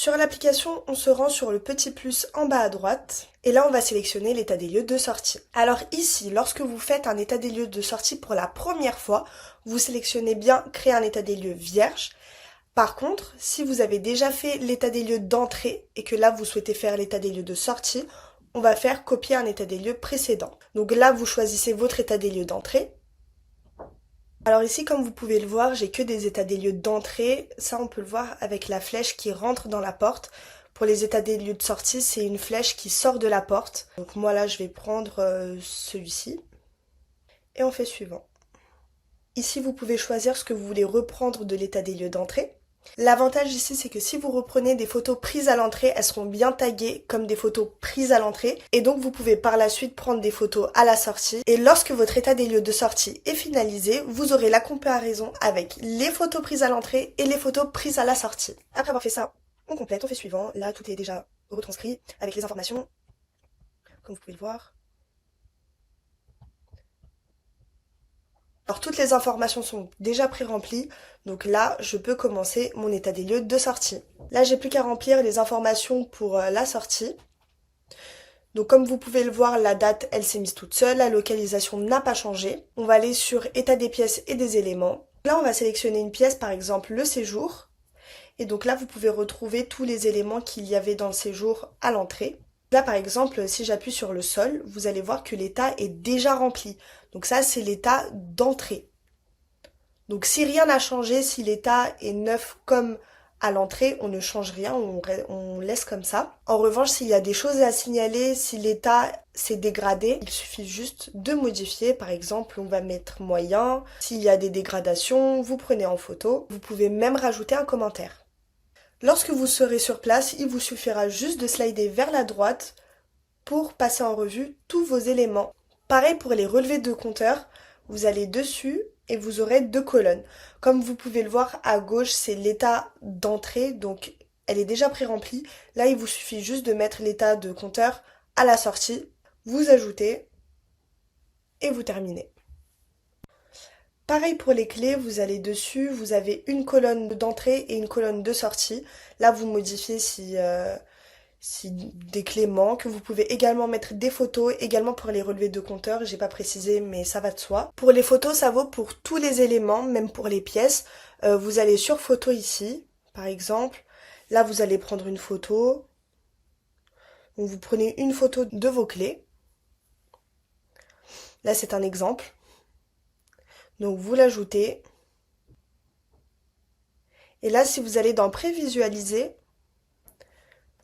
Sur l'application, on se rend sur le petit plus en bas à droite et là on va sélectionner l'état des lieux de sortie. Alors ici, lorsque vous faites un état des lieux de sortie pour la première fois, vous sélectionnez bien créer un état des lieux vierge. Par contre, si vous avez déjà fait l'état des lieux d'entrée et que là vous souhaitez faire l'état des lieux de sortie, on va faire copier un état des lieux précédent. Donc là vous choisissez votre état des lieux d'entrée. Alors ici, comme vous pouvez le voir, j'ai que des états des lieux d'entrée. Ça, on peut le voir avec la flèche qui rentre dans la porte. Pour les états des lieux de sortie, c'est une flèche qui sort de la porte. Donc moi là, je vais prendre celui-ci. Et on fait suivant. Ici, vous pouvez choisir ce que vous voulez reprendre de l'état des lieux d'entrée. L'avantage ici, c'est que si vous reprenez des photos prises à l'entrée, elles seront bien taguées comme des photos prises à l'entrée. Et donc, vous pouvez par la suite prendre des photos à la sortie. Et lorsque votre état des lieux de sortie est finalisé, vous aurez la comparaison avec les photos prises à l'entrée et les photos prises à la sortie. Après avoir fait ça, on complète, on fait suivant. Là, tout est déjà retranscrit avec les informations, comme vous pouvez le voir. Alors toutes les informations sont déjà pré-remplies, donc là je peux commencer mon état des lieux de sortie. Là j'ai plus qu'à remplir les informations pour la sortie. Donc comme vous pouvez le voir, la date elle s'est mise toute seule, la localisation n'a pas changé. On va aller sur état des pièces et des éléments. Là on va sélectionner une pièce, par exemple le séjour. Et donc là vous pouvez retrouver tous les éléments qu'il y avait dans le séjour à l'entrée. Là par exemple, si j'appuie sur le sol, vous allez voir que l'état est déjà rempli. Donc ça c'est l'état d'entrée. Donc si rien n'a changé, si l'état est neuf comme à l'entrée, on ne change rien, on laisse comme ça. En revanche, s'il y a des choses à signaler, si l'état s'est dégradé, il suffit juste de modifier. Par exemple, on va mettre moyen. S'il y a des dégradations, vous prenez en photo. Vous pouvez même rajouter un commentaire. Lorsque vous serez sur place, il vous suffira juste de slider vers la droite pour passer en revue tous vos éléments. Pareil pour les relevés de compteur, vous allez dessus et vous aurez deux colonnes. Comme vous pouvez le voir, à gauche, c'est l'état d'entrée, donc elle est déjà pré-remplie. Là, il vous suffit juste de mettre l'état de compteur à la sortie, vous ajoutez et vous terminez. Pareil pour les clés, vous allez dessus, vous avez une colonne d'entrée et une colonne de sortie. Là, vous modifiez si des clés manquent. Vous pouvez également mettre des photos, également pour les relevés de compteur, j'ai pas précisé mais ça va de soi. Pour les photos, ça vaut pour tous les éléments, même pour les pièces. Vous allez sur photo ici, par exemple. Là, vous allez prendre une photo. Donc, vous prenez une photo de vos clés. Là, c'est un exemple. Donc vous l'ajoutez. Et là, si vous allez dans prévisualiser,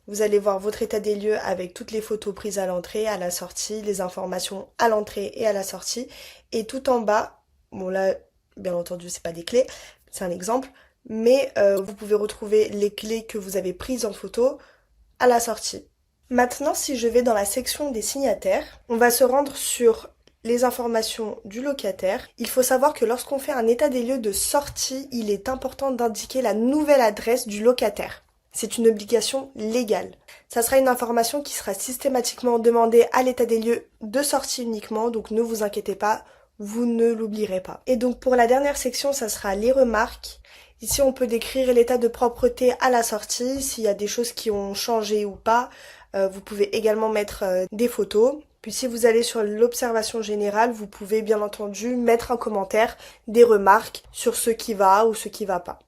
vous allez voir votre état des lieux avec toutes les photos prises à l'entrée, à la sortie, les informations à l'entrée et à la sortie. Et tout en bas, bon là, bien entendu, c'est pas des clés, c'est un exemple, mais vous pouvez retrouver les clés que vous avez prises en photo à la sortie. Maintenant, si je vais dans la section des signataires, on va se rendre sur les informations du locataire. Il faut savoir que lorsqu'on fait un état des lieux de sortie, il est important d'indiquer la nouvelle adresse du locataire. C'est une obligation légale. Ça sera une information qui sera systématiquement demandée à l'état des lieux de sortie uniquement, donc ne vous inquiétez pas, vous ne l'oublierez pas. Et donc pour la dernière section, ça sera les remarques. Ici, on peut décrire l'état de propreté à la sortie, s'il y a des choses qui ont changé ou pas. Vous pouvez également mettre des photos. Puis si vous allez sur l'observation générale, vous pouvez bien entendu mettre un commentaire, des remarques sur ce qui va ou ce qui va pas.